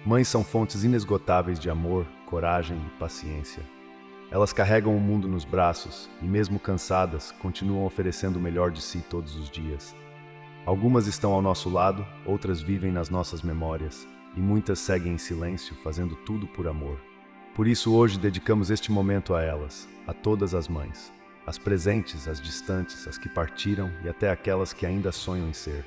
Mães são fontes inesgotáveis de amor, coragem e paciência. Elas carregam o mundo nos braços e, mesmo cansadas, continuam oferecendo o melhor de si todos os dias. Algumas estão ao nosso lado, outras vivem nas nossas memórias, e muitas seguem em silêncio, fazendo tudo por amor. Por isso, hoje, dedicamos este momento a elas, a todas as mães. As presentes, as distantes, as que partiram e até aquelas que ainda sonham em ser.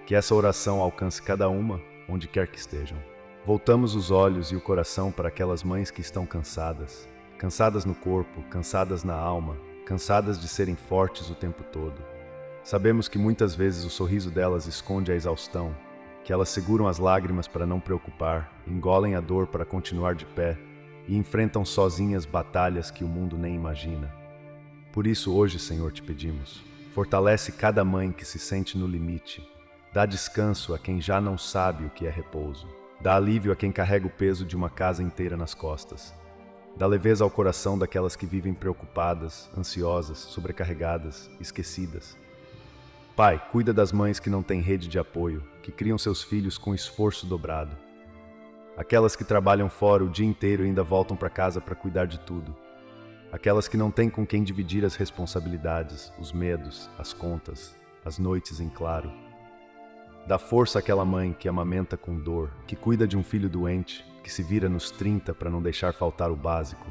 Que essa oração alcance cada uma, onde quer que estejam. Voltamos os olhos e o coração para aquelas mães que estão cansadas. Cansadas no corpo, cansadas na alma, cansadas de serem fortes o tempo todo. Sabemos que muitas vezes o sorriso delas esconde a exaustão, que elas seguram as lágrimas para não preocupar, engolem a dor para continuar de pé e enfrentam sozinhas batalhas que o mundo nem imagina. Por isso hoje, Senhor, te pedimos, fortalece cada mãe que se sente no limite, dá descanso a quem já não sabe o que é repouso, dá alívio a quem carrega o peso de uma casa inteira nas costas, dá leveza ao coração daquelas que vivem preocupadas, ansiosas, sobrecarregadas, esquecidas. Pai, cuida das mães que não têm rede de apoio, que criam seus filhos com esforço dobrado. Aquelas que trabalham fora o dia inteiro e ainda voltam para casa para cuidar de tudo. Aquelas que não têm com quem dividir as responsabilidades, os medos, as contas, as noites em claro. Dá força àquela mãe que amamenta com dor, que cuida de um filho doente, que se vira nos 30 para não deixar faltar o básico.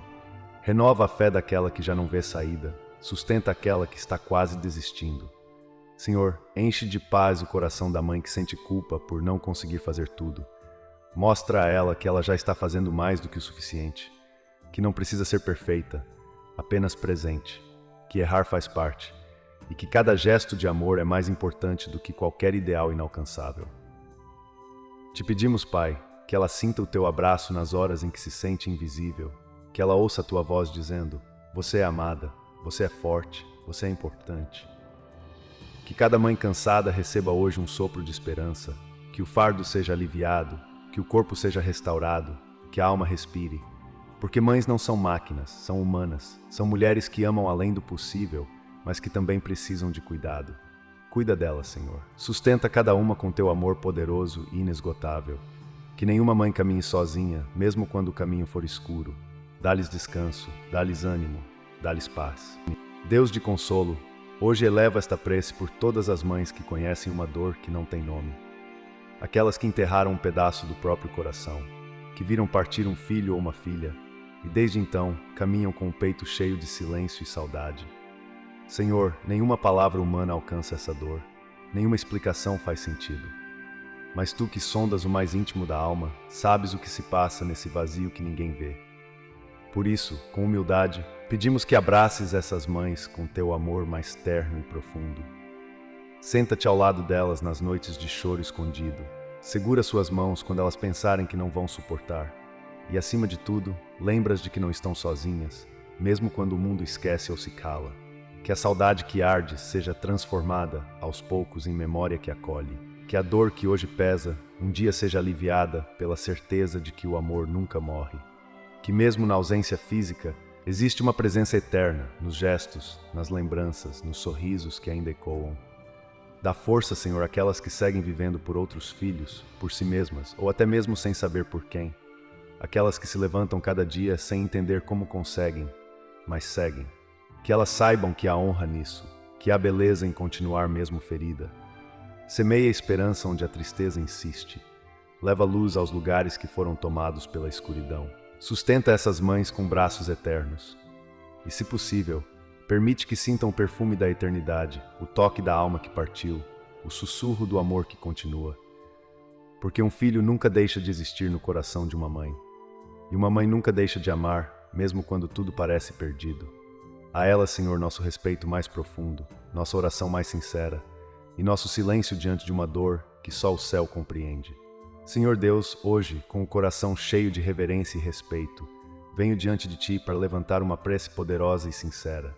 Renova a fé daquela que já não vê saída, sustenta aquela que está quase desistindo. Senhor, enche de paz o coração da mãe que sente culpa por não conseguir fazer tudo. Mostra a ela que ela já está fazendo mais do que o suficiente, que não precisa ser perfeita, apenas presente, que errar faz parte, e que cada gesto de amor é mais importante do que qualquer ideal inalcançável. Te pedimos, Pai, que ela sinta o teu abraço nas horas em que se sente invisível, que ela ouça a tua voz dizendo: você é amada, você é forte, você é importante. Que cada mãe cansada receba hoje um sopro de esperança, que o fardo seja aliviado, que o corpo seja restaurado, que a alma respire. Porque mães não são máquinas, são humanas, são mulheres que amam além do possível, mas que também precisam de cuidado. Cuida delas, Senhor. Sustenta cada uma com teu amor poderoso e inesgotável. Que nenhuma mãe caminhe sozinha, mesmo quando o caminho for escuro. Dá-lhes descanso, dá-lhes ânimo, dá-lhes paz. Deus de consolo, hoje eleva esta prece por todas as mães que conhecem uma dor que não tem nome. Aquelas que enterraram um pedaço do próprio coração, que viram partir um filho ou uma filha, e desde então caminham com o peito cheio de silêncio e saudade. Senhor, nenhuma palavra humana alcança essa dor, nenhuma explicação faz sentido. Mas tu que sondas o mais íntimo da alma, sabes o que se passa nesse vazio que ninguém vê. Por isso, com humildade, pedimos que abraces essas mães com teu amor mais terno e profundo. Senta-te ao lado delas nas noites de choro escondido. Segura suas mãos quando elas pensarem que não vão suportar. E, acima de tudo, lembras de que não estão sozinhas, mesmo quando o mundo esquece ou se cala. Que a saudade que arde seja transformada, aos poucos, em memória que acolhe. Que a dor que hoje pesa, um dia seja aliviada pela certeza de que o amor nunca morre. Que mesmo na ausência física, existe uma presença eterna, nos gestos, nas lembranças, nos sorrisos que ainda ecoam. Dá força, Senhor, àquelas que seguem vivendo por outros filhos, por si mesmas, ou até mesmo sem saber por quem. Aquelas que se levantam cada dia sem entender como conseguem, mas seguem. Que elas saibam que há honra nisso, que há beleza em continuar mesmo ferida. Semeia a esperança onde a tristeza insiste. Leva luz aos lugares que foram tomados pela escuridão. Sustenta essas mães com braços eternos. E, se possível, permite que sintam o perfume da eternidade, o toque da alma que partiu, o sussurro do amor que continua. Porque um filho nunca deixa de existir no coração de uma mãe. E uma mãe nunca deixa de amar, mesmo quando tudo parece perdido. A ela, Senhor, nosso respeito mais profundo, nossa oração mais sincera e nosso silêncio diante de uma dor que só o céu compreende. Senhor Deus, hoje, com o coração cheio de reverência e respeito, venho diante de Ti para levantar uma prece poderosa e sincera.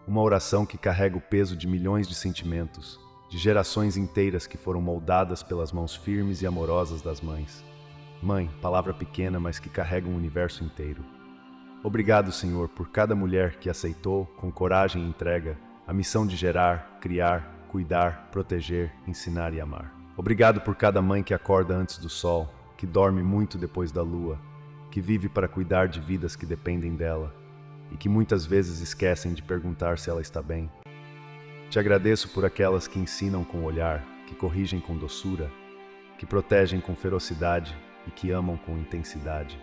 Uma oração que carrega o peso de milhões de sentimentos, de gerações inteiras que foram moldadas pelas mãos firmes e amorosas das mães. Mãe, palavra pequena, mas que carrega um universo inteiro. Obrigado, Senhor, por cada mulher que aceitou, com coragem e entrega, a missão de gerar, criar, cuidar, proteger, ensinar e amar. Obrigado por cada mãe que acorda antes do sol, que dorme muito depois da lua, que vive para cuidar de vidas que dependem dela e que muitas vezes esquecem de perguntar se ela está bem. Te agradeço por aquelas que ensinam com o olhar, que corrigem com doçura, que protegem com ferocidade e que amam com intensidade.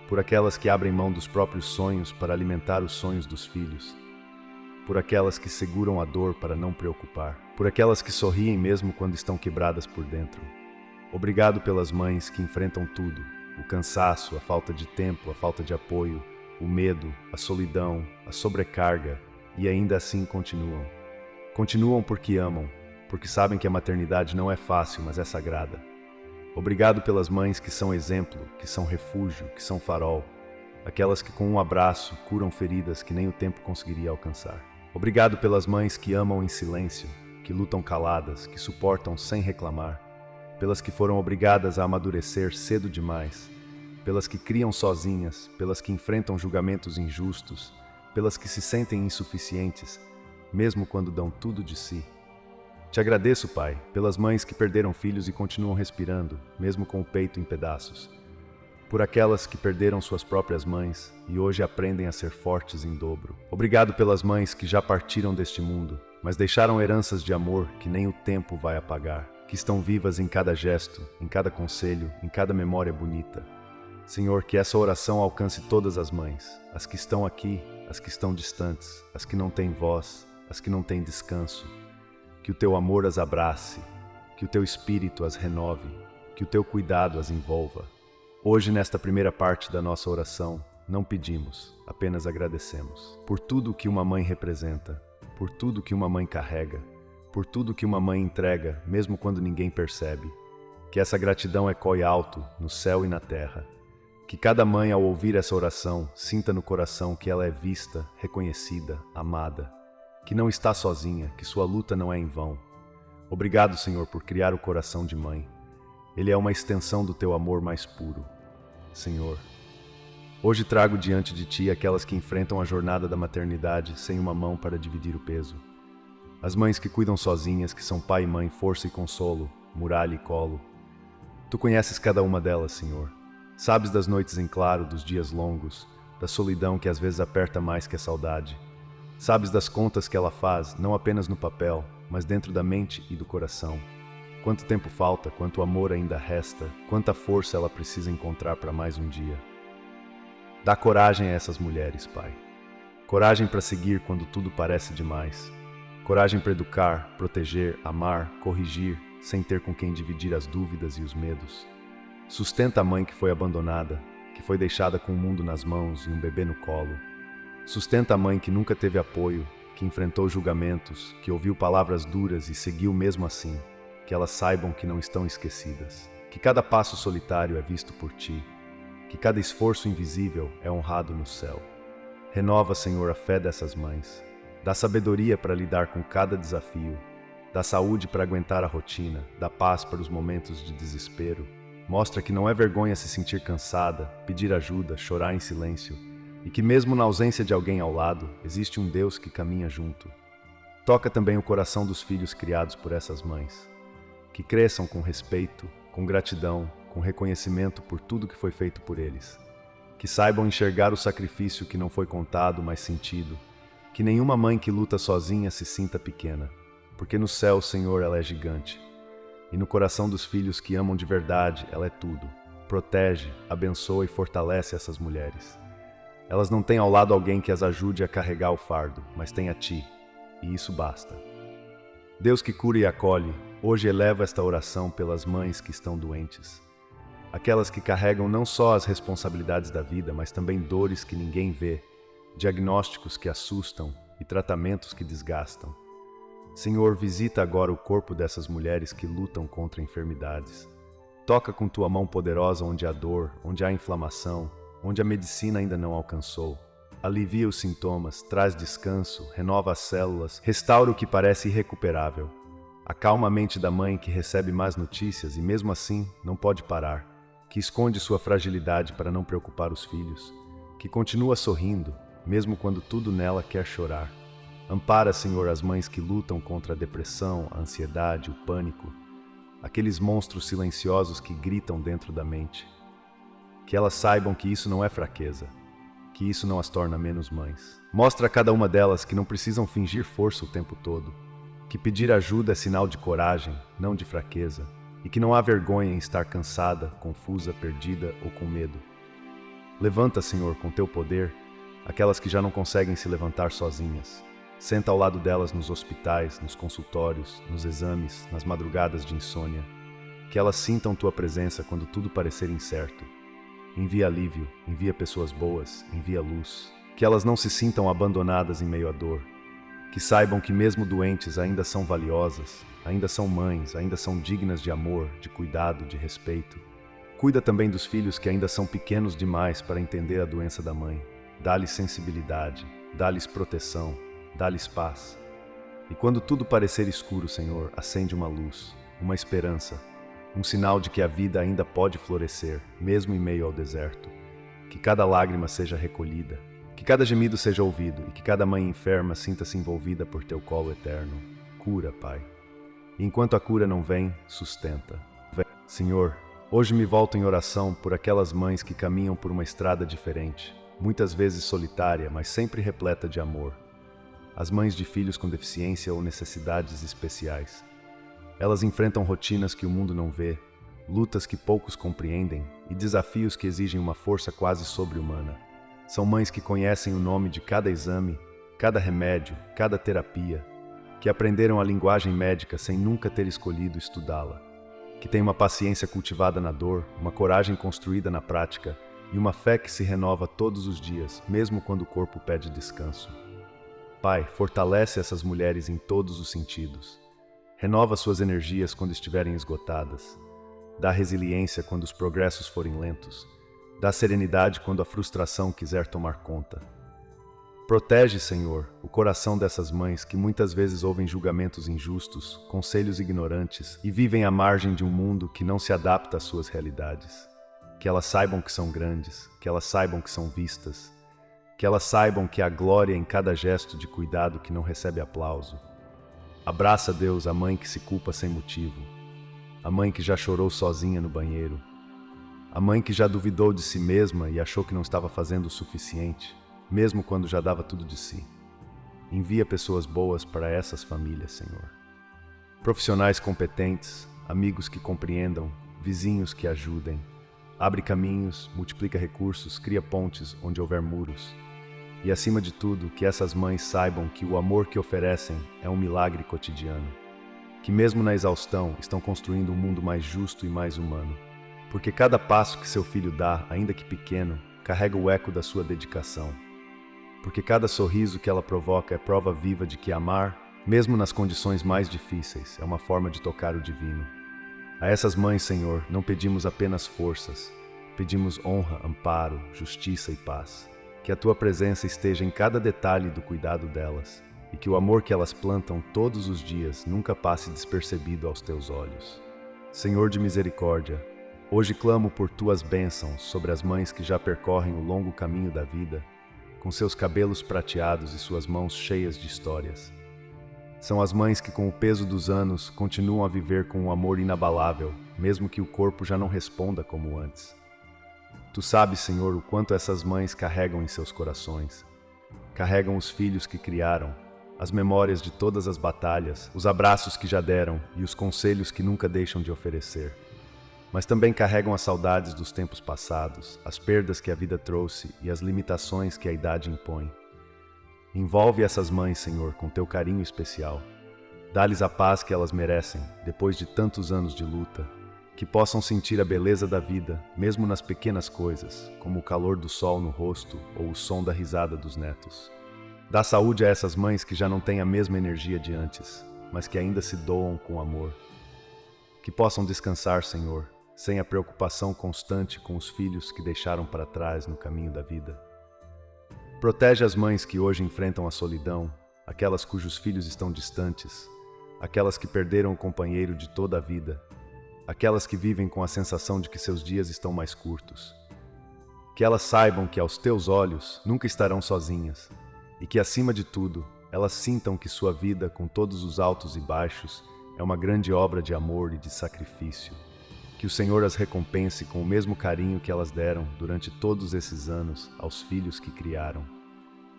Por aquelas que abrem mão dos próprios sonhos para alimentar os sonhos dos filhos. Por aquelas que seguram a dor para não preocupar. Por aquelas que sorriem mesmo quando estão quebradas por dentro. Obrigado pelas mães que enfrentam tudo: o cansaço, a falta de tempo, a falta de apoio, o medo, a solidão, a sobrecarga, e ainda assim continuam. Continuam porque amam, porque sabem que a maternidade não é fácil, mas é sagrada. Obrigado pelas mães que são exemplo, que são refúgio, que são farol. Aquelas que com um abraço curam feridas que nem o tempo conseguiria alcançar. Obrigado pelas mães que amam em silêncio, que lutam caladas, que suportam sem reclamar. Pelas que foram obrigadas a amadurecer cedo demais. Pelas que criam sozinhas, pelas que enfrentam julgamentos injustos, pelas que se sentem insuficientes, mesmo quando dão tudo de si. Te agradeço, Pai, pelas mães que perderam filhos e continuam respirando, mesmo com o peito em pedaços. Por aquelas que perderam suas próprias mães e hoje aprendem a ser fortes em dobro. Obrigado pelas mães que já partiram deste mundo, mas deixaram heranças de amor que nem o tempo vai apagar, que estão vivas em cada gesto, em cada conselho, em cada memória bonita. Senhor, que essa oração alcance todas as mães, as que estão aqui, as que estão distantes, as que não têm voz, as que não têm descanso. Que o teu amor as abrace, que o teu espírito as renove, que o teu cuidado as envolva. Hoje, nesta primeira parte da nossa oração, não pedimos, apenas agradecemos. Por tudo que uma mãe representa, por tudo que uma mãe carrega, por tudo que uma mãe entrega, mesmo quando ninguém percebe. Que essa gratidão ecoe alto, no céu e na terra. Que cada mãe, ao ouvir essa oração, sinta no coração que ela é vista, reconhecida, amada. Que não está sozinha, que sua luta não é em vão. Obrigado, Senhor, por criar o coração de mãe. Ele é uma extensão do teu amor mais puro. Senhor, hoje trago diante de ti aquelas que enfrentam a jornada da maternidade sem uma mão para dividir o peso. As mães que cuidam sozinhas, que são pai e mãe, força e consolo, muralha e colo. Tu conheces cada uma delas, Senhor. Sabes das noites em claro, dos dias longos, da solidão que às vezes aperta mais que a saudade. Sabes das contas que ela faz, não apenas no papel, mas dentro da mente e do coração. Quanto tempo falta, quanto amor ainda resta, quanta força ela precisa encontrar para mais um dia. Dá coragem a essas mulheres, Pai. Coragem para seguir quando tudo parece demais. Coragem para educar, proteger, amar, corrigir, sem ter com quem dividir as dúvidas e os medos. Sustenta a mãe que foi abandonada, que foi deixada com o mundo nas mãos e um bebê no colo. Sustenta a mãe que nunca teve apoio, que enfrentou julgamentos, que ouviu palavras duras e seguiu mesmo assim. Que elas saibam que não estão esquecidas. Que cada passo solitário é visto por ti. Que cada esforço invisível é honrado no céu. Renova, Senhor, a fé dessas mães. Dá sabedoria para lidar com cada desafio. Dá saúde para aguentar a rotina. Dá paz para os momentos de desespero. Mostra que não é vergonha se sentir cansada, pedir ajuda, chorar em silêncio. E que mesmo na ausência de alguém ao lado, existe um Deus que caminha junto. Toca também o coração dos filhos criados por essas mães. Que cresçam com respeito, com gratidão, com reconhecimento por tudo que foi feito por eles. Que saibam enxergar o sacrifício que não foi contado, mas sentido. Que nenhuma mãe que luta sozinha se sinta pequena, porque no céu, Senhor, ela é gigante. E no coração dos filhos que amam de verdade, ela é tudo. Protege, abençoa e fortalece essas mulheres. Elas não têm ao lado alguém que as ajude a carregar o fardo, mas têm a ti, e isso basta. Deus que cura e acolhe, hoje eleva esta oração pelas mães que estão doentes. Aquelas que carregam não só as responsabilidades da vida, mas também dores que ninguém vê, diagnósticos que assustam e tratamentos que desgastam. Senhor, visita agora o corpo dessas mulheres que lutam contra enfermidades. Toca com tua mão poderosa onde há dor, onde há inflamação, onde a medicina ainda não alcançou. Alivia os sintomas, traz descanso, renova as células, restaura o que parece irrecuperável. Acalma a mente da mãe que recebe más notícias e mesmo assim não pode parar, que esconde sua fragilidade para não preocupar os filhos, que continua sorrindo, mesmo quando tudo nela quer chorar. Ampara, Senhor, as mães que lutam contra a depressão, a ansiedade, o pânico. aqueles monstros silenciosos que gritam dentro da mente. Que elas saibam que isso não é fraqueza, que isso não as torna menos mães. Mostra a cada uma delas que não precisam fingir força o tempo todo, que pedir ajuda é sinal de coragem, não de fraqueza, e que não há vergonha em estar cansada, confusa, perdida ou com medo. Levanta, Senhor, com teu poder, aquelas que já não conseguem se levantar sozinhas. Senta ao lado delas nos hospitais, nos consultórios, nos exames, nas madrugadas de insônia. Que elas sintam tua presença quando tudo parecer incerto. Envia alívio, envia pessoas boas, envia luz. Que elas não se sintam abandonadas em meio à dor. Que saibam que mesmo doentes ainda são valiosas, ainda são mães, ainda são dignas de amor, de cuidado, de respeito. Cuida também dos filhos que ainda são pequenos demais para entender a doença da mãe. Dá-lhes sensibilidade, dá-lhes proteção, dá-lhes paz. E quando tudo parecer escuro, Senhor, acende uma luz, uma esperança, um sinal de que a vida ainda pode florescer, mesmo em meio ao deserto. Que cada lágrima seja recolhida, que cada gemido seja ouvido e que cada mãe enferma sinta-se envolvida por teu colo eterno. Cura, Pai. E enquanto a cura não vem, sustenta. Senhor, hoje me volto em oração por aquelas mães que caminham por uma estrada diferente, muitas vezes solitária, mas sempre repleta de amor. As mães de filhos com deficiência ou necessidades especiais. Elas enfrentam rotinas que o mundo não vê, lutas que poucos compreendem e desafios que exigem uma força quase sobre-humana. São mães que conhecem o nome de cada exame, cada remédio, cada terapia, que aprenderam a linguagem médica sem nunca ter escolhido estudá-la, que têm uma paciência cultivada na dor, uma coragem construída na prática e uma fé que se renova todos os dias, mesmo quando o corpo pede descanso. Pai, fortalece essas mulheres em todos os sentidos. Renova suas energias quando estiverem esgotadas. Dá resiliência quando os progressos forem lentos. Dá serenidade quando a frustração quiser tomar conta. Protege, Senhor, o coração dessas mães que muitas vezes ouvem julgamentos injustos, conselhos ignorantes e vivem à margem de um mundo que não se adapta às suas realidades. Que elas saibam que são grandes, que elas saibam que são vistas, que elas saibam que há glória em cada gesto de cuidado que não recebe aplauso. Abraça, Deus, a mãe que se culpa sem motivo, a mãe que já chorou sozinha no banheiro, a mãe que já duvidou de si mesma e achou que não estava fazendo o suficiente, mesmo quando já dava tudo de si. Envia pessoas boas para essas famílias, Senhor. Profissionais competentes, amigos que compreendam, vizinhos que ajudem. Abre caminhos, multiplica recursos, cria pontes onde houver muros. E, acima de tudo, que essas mães saibam que o amor que oferecem é um milagre cotidiano. Que mesmo na exaustão, estão construindo um mundo mais justo e mais humano. Porque cada passo que seu filho dá, ainda que pequeno, carrega o eco da sua dedicação. Porque cada sorriso que ela provoca é prova viva de que amar, mesmo nas condições mais difíceis, é uma forma de tocar o divino. A essas mães, Senhor, não pedimos apenas forças, pedimos honra, amparo, justiça e paz. Que a tua presença esteja em cada detalhe do cuidado delas e que o amor que elas plantam todos os dias nunca passe despercebido aos teus olhos. Senhor de misericórdia, hoje clamo por tuas bênçãos sobre as mães que já percorrem o longo caminho da vida, com seus cabelos prateados e suas mãos cheias de histórias. São as mães que, com o peso dos anos, continuam a viver com um amor inabalável, mesmo que o corpo já não responda como antes. Tu sabes, Senhor, o quanto essas mães carregam em seus corações. Carregam os filhos que criaram, as memórias de todas as batalhas, os abraços que já deram e os conselhos que nunca deixam de oferecer. Mas também carregam as saudades dos tempos passados, as perdas que a vida trouxe e as limitações que a idade impõe. Envolve essas mães, Senhor, com teu carinho especial. Dá-lhes a paz que elas merecem, depois de tantos anos de luta. Que possam sentir a beleza da vida, mesmo nas pequenas coisas, como o calor do sol no rosto ou o som da risada dos netos. Dá saúde a essas mães que já não têm a mesma energia de antes, mas que ainda se doam com amor. Que possam descansar, Senhor, sem a preocupação constante com os filhos que deixaram para trás no caminho da vida. Protege as mães que hoje enfrentam a solidão, aquelas cujos filhos estão distantes, aquelas que perderam o companheiro de toda a vida, aquelas que vivem com a sensação de que seus dias estão mais curtos. Que elas saibam que aos teus olhos nunca estarão sozinhas e que, acima de tudo, elas sintam que sua vida, com todos os altos e baixos, é uma grande obra de amor e de sacrifício. Que o Senhor as recompense com o mesmo carinho que elas deram durante todos esses anos aos filhos que criaram.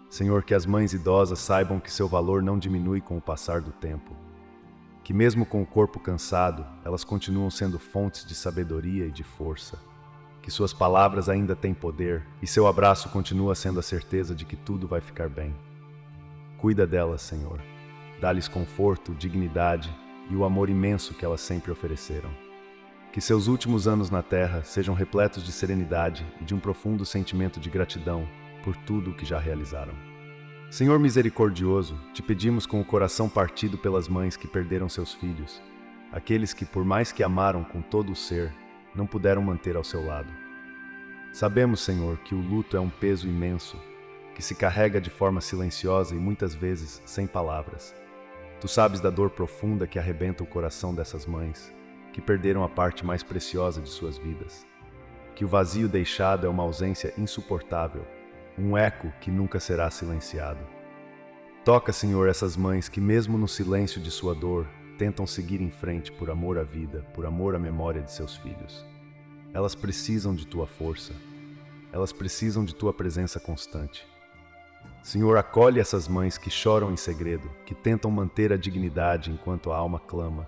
Senhor, que as mães idosas saibam que seu valor não diminui com o passar do tempo. Que mesmo com o corpo cansado, elas continuam sendo fontes de sabedoria e de força. Que suas palavras ainda têm poder e seu abraço continua sendo a certeza de que tudo vai ficar bem. Cuida delas, Senhor. Dá-lhes conforto, dignidade e o amor imenso que elas sempre ofereceram. Que seus últimos anos na terra sejam repletos de serenidade e de um profundo sentimento de gratidão por tudo o que já realizaram. Senhor misericordioso, te pedimos com o coração partido pelas mães que perderam seus filhos, aqueles que, por mais que amaram com todo o ser, não puderam manter ao seu lado. Sabemos, Senhor, que o luto é um peso imenso, que se carrega de forma silenciosa e muitas vezes sem palavras. Tu sabes da dor profunda que arrebenta o coração dessas mães, que perderam a parte mais preciosa de suas vidas. Que o vazio deixado é uma ausência insuportável, um eco que nunca será silenciado. Toca, Senhor, essas mães que, mesmo no silêncio de sua dor, tentam seguir em frente por amor à vida, por amor à memória de seus filhos. Elas precisam de tua força. Elas precisam de tua presença constante. Senhor, acolhe essas mães que choram em segredo, que tentam manter a dignidade enquanto a alma clama.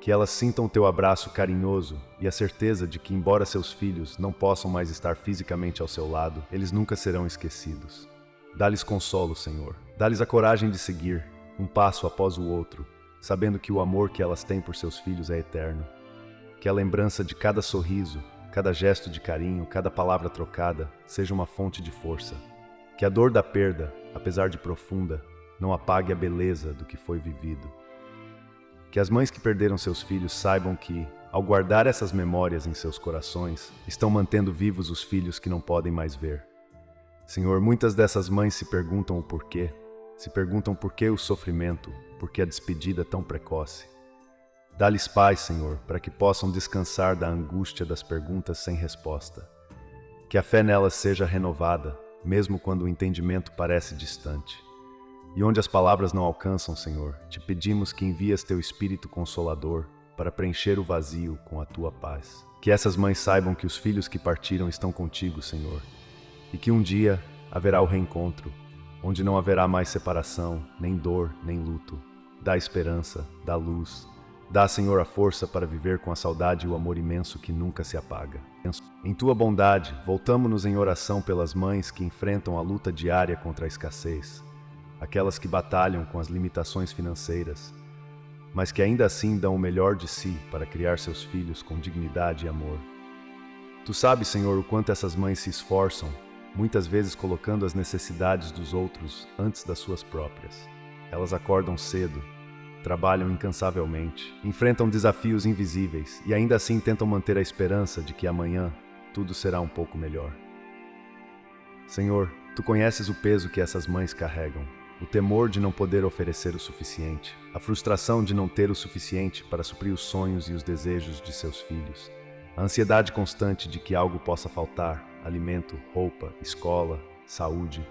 Que elas sintam teu abraço carinhoso e a certeza de que, embora seus filhos não possam mais estar fisicamente ao seu lado, eles nunca serão esquecidos. Dá-lhes consolo, Senhor. Dá-lhes a coragem de seguir, um passo após o outro, sabendo que o amor que elas têm por seus filhos é eterno. Que a lembrança de cada sorriso, cada gesto de carinho, cada palavra trocada, seja uma fonte de força. Que a dor da perda, apesar de profunda, não apague a beleza do que foi vivido. Que as mães que perderam seus filhos saibam que, ao guardar essas memórias em seus corações, estão mantendo vivos os filhos que não podem mais ver. Senhor, muitas dessas mães se perguntam o porquê. Se perguntam por que o sofrimento, por que a despedida tão precoce. Dá-lhes paz, Senhor, para que possam descansar da angústia das perguntas sem resposta. Que a fé nelas seja renovada, mesmo quando o entendimento parece distante. E onde as palavras não alcançam, Senhor, te pedimos que envies teu Espírito Consolador para preencher o vazio com a tua paz. Que essas mães saibam que os filhos que partiram estão contigo, Senhor, e que um dia haverá o reencontro, onde não haverá mais separação, nem dor, nem luto. Dá esperança, dá luz. Dá, Senhor, a força para viver com a saudade e o amor imenso que nunca se apaga. Em tua bondade, voltamo-nos em oração pelas mães que enfrentam a luta diária contra a escassez, aquelas que batalham com as limitações financeiras, mas que ainda assim dão o melhor de si para criar seus filhos com dignidade e amor. Tu sabes, Senhor, o quanto essas mães se esforçam, muitas vezes colocando as necessidades dos outros antes das suas próprias. Elas acordam cedo, trabalham incansavelmente, enfrentam desafios invisíveis e ainda assim tentam manter a esperança de que amanhã tudo será um pouco melhor. Senhor, tu conheces o peso que essas mães carregam, o temor de não poder oferecer o suficiente, a frustração de não ter o suficiente para suprir os sonhos e os desejos de seus filhos, a ansiedade constante de que algo possa faltar, alimento, roupa, escola, saúde.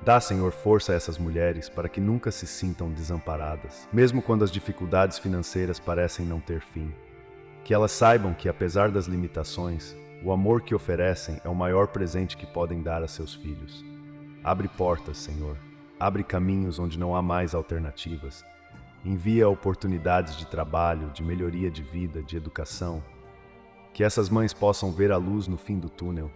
Dá, Senhor, força a essas mulheres para que nunca se sintam desamparadas, mesmo quando as dificuldades financeiras parecem não ter fim. Que elas saibam que, apesar das limitações, o amor que oferecem é o maior presente que podem dar a seus filhos. Abre portas, Senhor. Abre caminhos onde não há mais alternativas. Envia oportunidades de trabalho, de melhoria de vida, de educação. Que essas mães possam ver a luz no fim do túnel.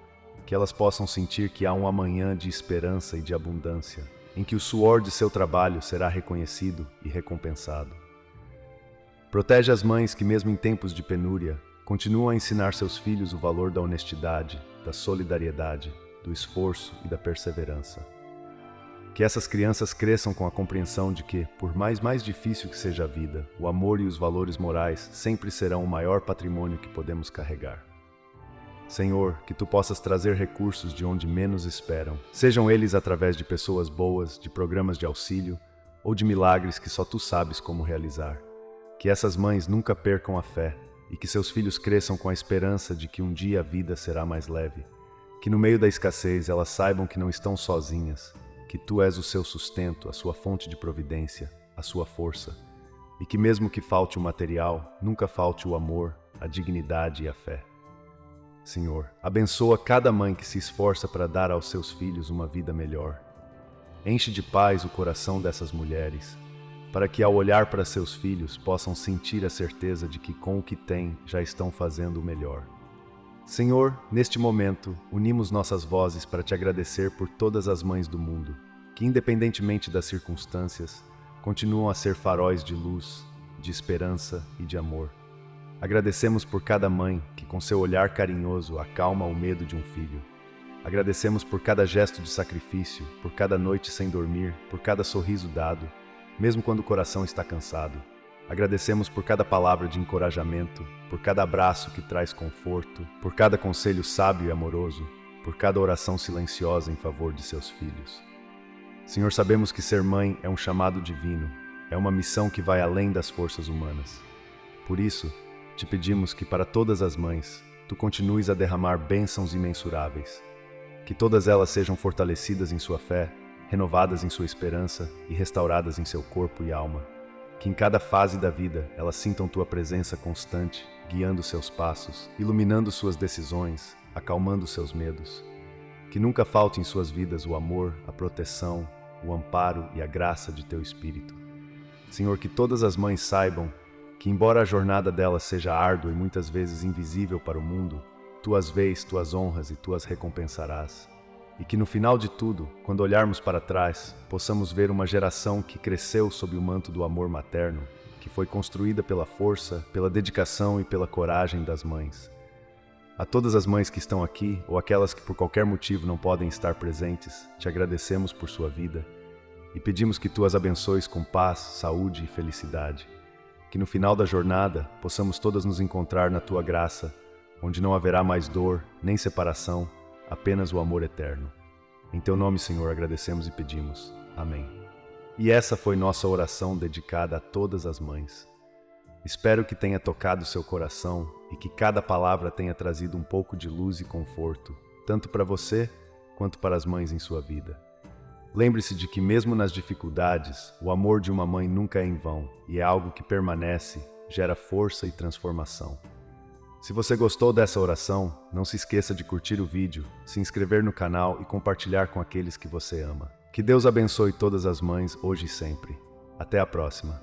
Que elas possam sentir que há um amanhã de esperança e de abundância, em que o suor de seu trabalho será reconhecido e recompensado. Protege as mães que, mesmo em tempos de penúria, continuam a ensinar seus filhos o valor da honestidade, da solidariedade, do esforço e da perseverança. Que essas crianças cresçam com a compreensão de que, por mais difícil que seja a vida, o amor e os valores morais sempre serão o maior patrimônio que podemos carregar. Senhor, que tu possas trazer recursos de onde menos esperam, sejam eles através de pessoas boas, de programas de auxílio ou de milagres que só tu sabes como realizar. Que essas mães nunca percam a fé e que seus filhos cresçam com a esperança de que um dia a vida será mais leve. Que no meio da escassez elas saibam que não estão sozinhas, que tu és o seu sustento, a sua fonte de providência, a sua força. e que mesmo que falte o material, nunca falte o amor, a dignidade e a fé. Senhor, abençoa cada mãe que se esforça para dar aos seus filhos uma vida melhor. Enche de paz o coração dessas mulheres, para que ao olhar para seus filhos possam sentir a certeza de que com o que têm já estão fazendo o melhor. Senhor, neste momento, unimos nossas vozes para te agradecer por todas as mães do mundo, que independentemente das circunstâncias, continuam a ser faróis de luz, de esperança e de amor. Agradecemos por cada mãe que com seu olhar carinhoso acalma o medo de um filho. Agradecemos por cada gesto de sacrifício, por cada noite sem dormir, por cada sorriso dado, mesmo quando o coração está cansado. Agradecemos por cada palavra de encorajamento, por cada abraço que traz conforto, por cada conselho sábio e amoroso, por cada oração silenciosa em favor de seus filhos. Senhor, sabemos que ser mãe é um chamado divino, é uma missão que vai além das forças humanas. Por isso, te pedimos que para todas as mães, tu continues a derramar bênçãos imensuráveis, que todas elas sejam fortalecidas em sua fé, renovadas em sua esperança e restauradas em seu corpo e alma. Que em cada fase da vida elas sintam tua presença constante, guiando seus passos, iluminando suas decisões, acalmando seus medos. Que nunca falte em suas vidas o amor, a proteção, o amparo e a graça de teu Espírito. Senhor, que todas as mães saibam que, embora a jornada delas seja árdua e muitas vezes invisível para o mundo, tu as vês, tu as honras e tu as recompensarás. E que no final de tudo, quando olharmos para trás, possamos ver uma geração que cresceu sob o manto do amor materno, que foi construída pela força, pela dedicação e pela coragem das mães. A todas as mães que estão aqui, ou aquelas que por qualquer motivo não podem estar presentes, te agradecemos por sua vida e pedimos que tu as abençoes com paz, saúde e felicidade. Que no final da jornada, possamos todas nos encontrar na tua graça, onde não haverá mais dor, nem separação, apenas o amor eterno. Em teu nome, Senhor, agradecemos e pedimos. Amém. E essa foi nossa oração dedicada a todas as mães. Espero que tenha tocado seu coração e que cada palavra tenha trazido um pouco de luz e conforto, tanto para você quanto para as mães em sua vida. Lembre-se de que mesmo nas dificuldades, o amor de uma mãe nunca é em vão e é algo que permanece, gera força e transformação. Se você gostou dessa oração, não se esqueça de curtir o vídeo, se inscrever no canal e compartilhar com aqueles que você ama. Que Deus abençoe todas as mães hoje e sempre. Até a próxima.